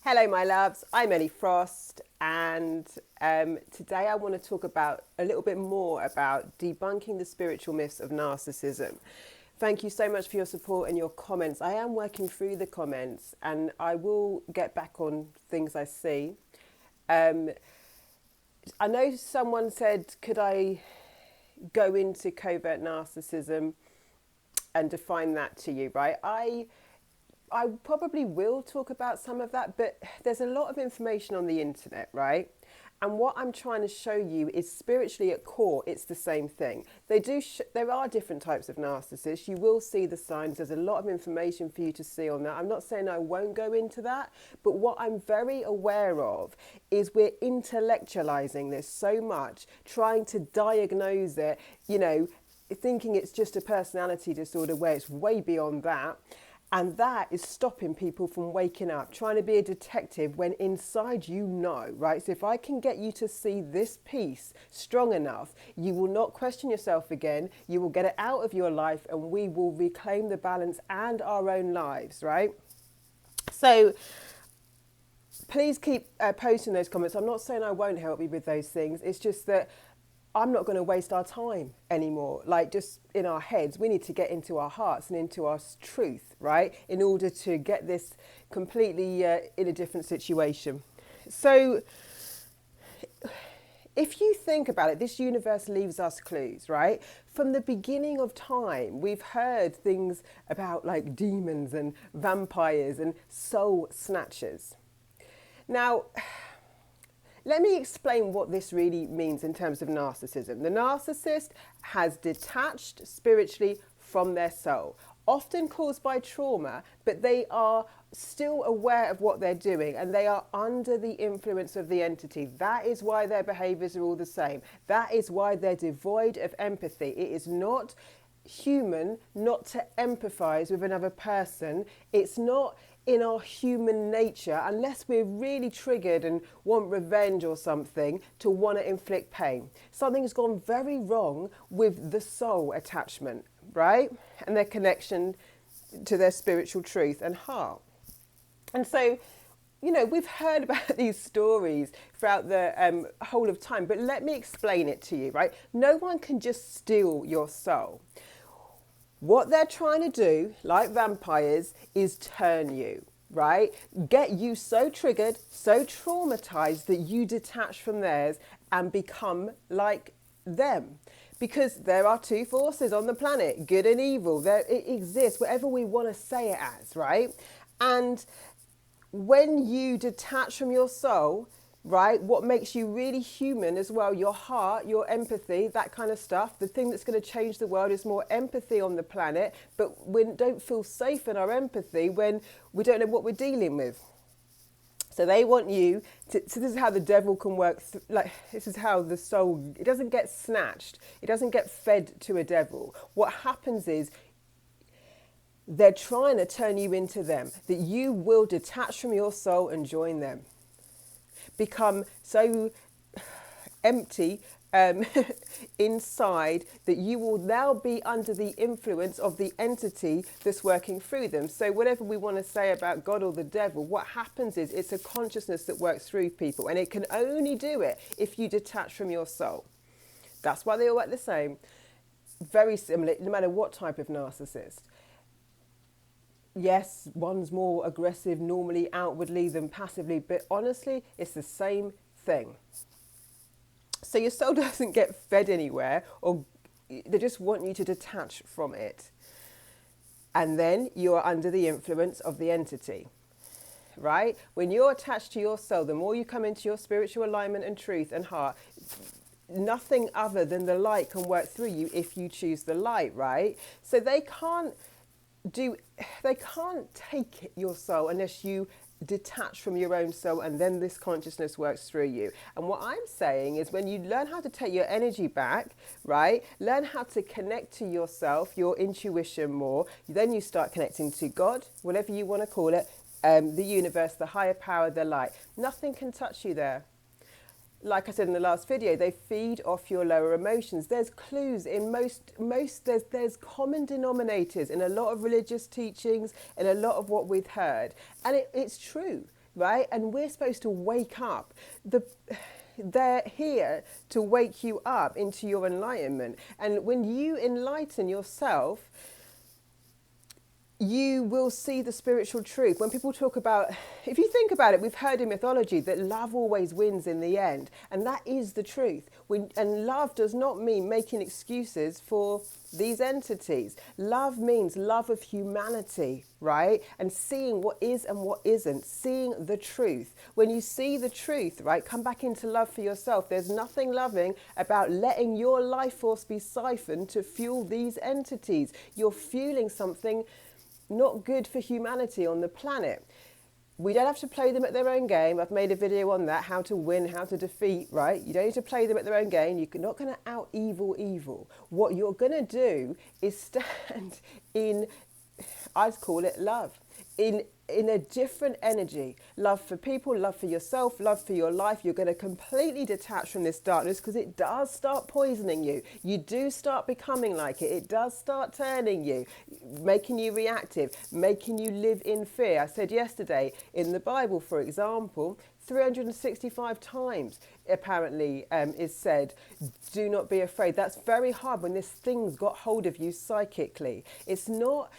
Hello, my loves. I'm Ellie Frost, and today I want to talk about a little bit more about debunking the spiritual myths of narcissism. Thank you so much for your support and your comments. I am working through the comments, and I will get back on things I see. I know someone said, could I go into covert narcissism and define that to you, right? I probably will talk about some of that, but there's a lot of information on the internet, right? And what I'm trying to show you is spiritually at core, it's the same thing. There are different types of narcissists. You will see the signs. There's a lot of information for you to see on that. I'm not saying I won't go into that, but what I'm very aware of is we're intellectualizing this so much, trying to diagnose it, thinking it's just a personality disorder where it's way beyond that. And that is stopping people from waking up, trying to be a detective when inside you know, right? So if I can get you to see this piece strong enough, you will not question yourself again. You will get it out of your life and we will reclaim the balance and our own lives, right? So please keep posting those comments. I'm not saying I won't help you with those things. It's just that I'm not going to waste our time anymore. Like just in our heads, we need to get into our hearts and into our truth, right? In order to get this completely in a different situation. So if you think about it, this universe leaves us clues, right? From the beginning of time, we've heard things about like demons and vampires and soul snatchers. Now, let me explain what this really means in terms of narcissism. The narcissist has detached spiritually from their soul, often caused by trauma, but they are still aware of what they're doing and they are under the influence of the entity. That is why their behaviors are all the same. That is why they're devoid of empathy. It is not human not to empathize with another person. It's not in our human nature, unless we're really triggered and want revenge or something, to want to inflict pain. Something's gone very wrong with the soul attachment, right? And their connection to their spiritual truth and heart. And so, we've heard about these stories throughout the whole of time, but let me explain it to you, right? No one can just steal your soul. What they're trying to do, like vampires, is turn you, right? Get you so triggered, so traumatized that you detach from theirs and become like them. Because there are two forces on the planet, good and evil. It exists, whatever we want to say it as, right? And when you detach from your soul, right, what makes you really human as well, your heart, your empathy, that kind of stuff, the thing that's going to change the world is more empathy on the planet, but we don't feel safe in our empathy when we don't know what we're dealing with. So they want you to, so this is how the devil can work, this is how the soul, it doesn't get snatched, it doesn't get fed to a devil. What happens is they're trying to turn you into them, that you will detach from your soul and join them. Become so empty inside that you will now be under the influence of the entity that's working through them. So whatever we want to say about God or the devil, what happens is it's a consciousness that works through people, and it can only do it if you detach from your soul. That's why they all work the same. Very similar, no matter what type of narcissist. Yes, one's more aggressive normally outwardly than passively, but honestly, it's the same thing. So your soul doesn't get fed anywhere, or they just want you to detach from it. And then you are under the influence of the entity, right? When you're attached to your soul, the more you come into your spiritual alignment and truth and heart, nothing other than the light can work through you if you choose the light, right? So they can't take your soul unless you detach from your own soul, and then this consciousness works through you. And what I'm saying is, when you learn how to take your energy back, right, learn how to connect to yourself, your intuition more, then you start connecting to God, whatever you want to call it, the universe, the higher power, the light. Nothing can touch you there. Like I said in the last video, they feed off your lower emotions. There's clues in there's common denominators in a lot of religious teachings and a lot of what we've heard. And it's true. right? And we're supposed to wake up. They're here to wake you up into your enlightenment. And when you enlighten yourself, you will see the spiritual truth. When people talk about, if you think about it, we've heard in mythology that love always wins in the end. And that is the truth. And love does not mean making excuses for these entities. Love means love of humanity, right? And seeing what is and what isn't, seeing the truth. When you see the truth, right, come back into love for yourself. There's nothing loving about letting your life force be siphoned to fuel these entities. You're fueling something not good for humanity on the planet. We don't have to play them at their own game. I've made a video on that, how to win, how to defeat, right? You don't need to play them at their own game. You're not going to out evil. What you're going to do is stand in, I'd call it love, in a different energy. Love for people, love for yourself, love for your life. You're going to completely detach from this darkness because it does start poisoning you. You do start becoming like it. It does start turning you, making you reactive, making you live in fear. I said yesterday in the Bible, for example, 365 times apparently is said, do not be afraid. That's very hard when this thing's got hold of you psychically. It's not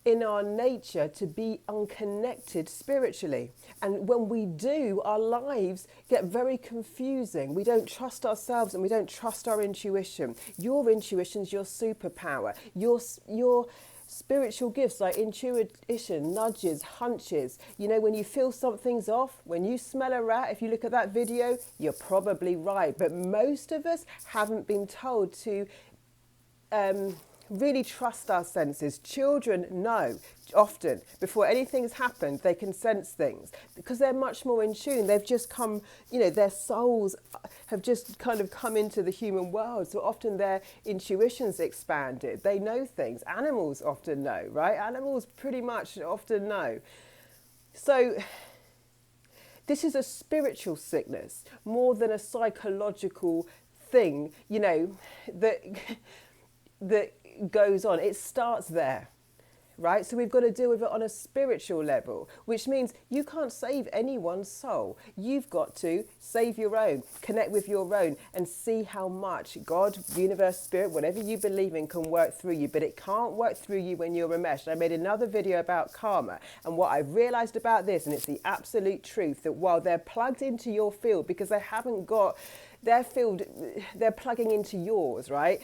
in our nature to be unconnected spiritually. And when we do, our lives get very confusing. We don't trust ourselves and we don't trust our intuition. Your intuition's your superpower. Your spiritual gifts like intuition, nudges, hunches. You know, when you feel something's off, when you smell a rat, if you look at that video, you're probably right. But most of us haven't been told to really trust our senses. Children know often before anything's happened, they can sense things because they're much more in tune. They've just come, you know, their souls have just kind of come into the human world. So often their intuition's expanded. They know things. Animals often know, right? Animals pretty much often know. So this is a spiritual sickness more than a psychological thing, you know, that goes on. It starts there, right? So we've got to deal with it on a spiritual level, which means you can't save anyone's soul. You've got to save your own, connect with your own, and see how much God, universe, spirit, whatever you believe in, can work through you. But it can't work through you when you're enmeshed. I made another video about karma, and what I've realized about this, and it's the absolute truth, that while they're plugged into your field because they haven't got their field, they're plugging into yours, right?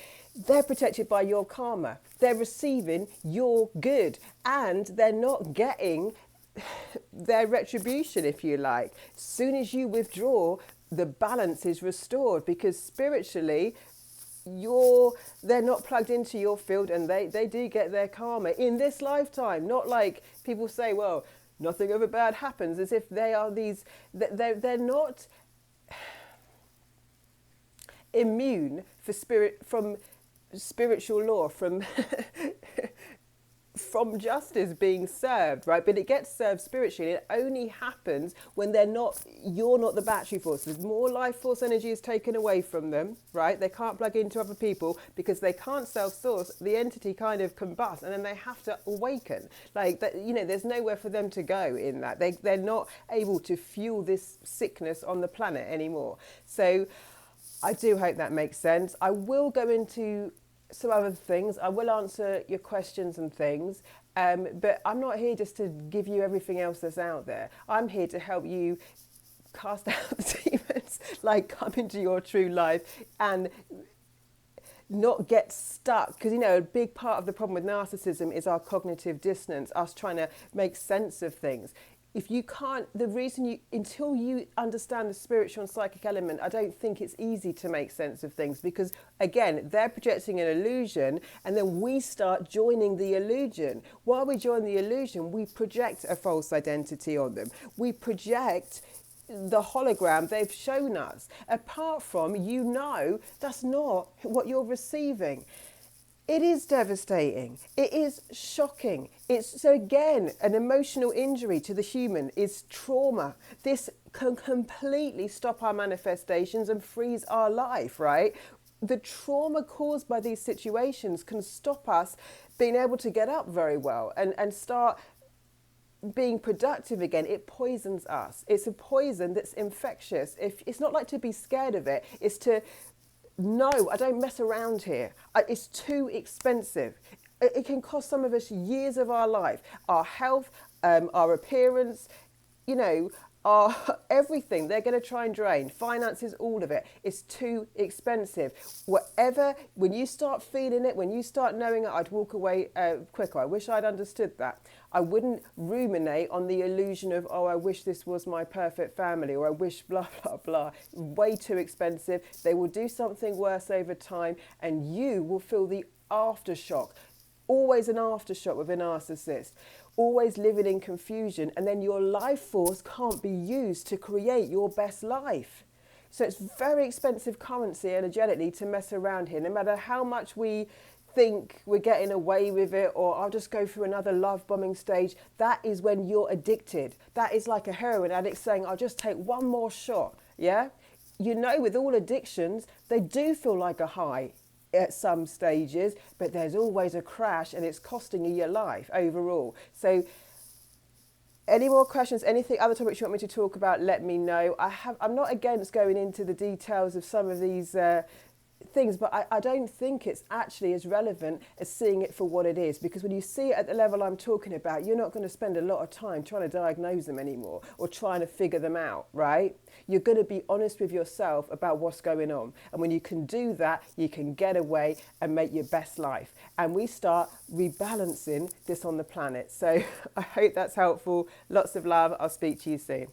They're protected by your karma. They're receiving your good, and they're not getting their retribution, if you like. As soon as you withdraw, the balance is restored because spiritually, they're not plugged into your field, and they do get their karma in this lifetime. Not like people say, well, nothing ever bad happens, as if they are these, they're not immune from spiritual law, from justice being served, right? But it gets served spiritually. It only happens when you're not the battery force. There's more life force energy is taken away from them, right? They can't plug into other people because they can't self-source. The entity kind of combusts, and then they have to awaken. Like that, you know, there's nowhere for them to go in that. They're not able to fuel this sickness on the planet anymore. So I do hope that makes sense. I will go into some other things. I will answer your questions and things, but I'm not here just to give you everything else that's out there. I'm here to help you cast out the demons, like come into your true life and not get stuck. Because, you know, a big part of the problem with narcissism is our cognitive dissonance, us trying to make sense of things. If you can't, until you understand the spiritual and psychic element, I don't think it's easy to make sense of things because, again, they're projecting an illusion and then we start joining the illusion. While we join the illusion, we project a false identity on them. We project the hologram they've shown us. Apart from, that's not what you're receiving. It is devastating. It is shocking. So again, an emotional injury to the human is trauma. This can completely stop our manifestations and freeze our life, right? The trauma caused by these situations can stop us being able to get up very well and start being productive again, it poisons us. It's a poison that's infectious. If it's not like to be scared of it, it's to no, I don't mess around here. It's too expensive. It can cost some of us years of our life, our health, our appearance, you know, our everything. They're going to try and drain finances, all of it. It's too expensive. Whatever, when you start feeling it, when you start knowing it, I'd walk away quicker. I wish I'd understood that. I wouldn't ruminate on the illusion of, oh, I wish this was my perfect family, or I wish blah, blah, blah. Way too expensive. They will do something worse over time, and you will feel the aftershock. Always an aftershock with a narcissist. Always living in confusion, and then your life force can't be used to create your best life. So it's very expensive currency energetically to mess around here, no matter how much we think we're getting away with it, or I'll just go through another love bombing stage. That is when you're addicted. That is like a heroin addict saying, I'll just take one more shot. Yeah, you know, with all addictions, they do feel like a high at some stages, but there's always a crash, and it's costing you your life overall. So any more questions, anything, other topics you want me to talk about, let me know. I'm not against going into the details of some of these things, but I don't think it's actually as relevant as seeing it for what it is, because when you see it at the level I'm talking about, you're not going to spend a lot of time trying to diagnose them anymore or trying to figure them out, right? You're going to be honest with yourself about what's going on, and when you can do that, you can get away and make your best life, and we start rebalancing this on the planet. So I hope that's helpful. Lots of love. I'll speak to you soon.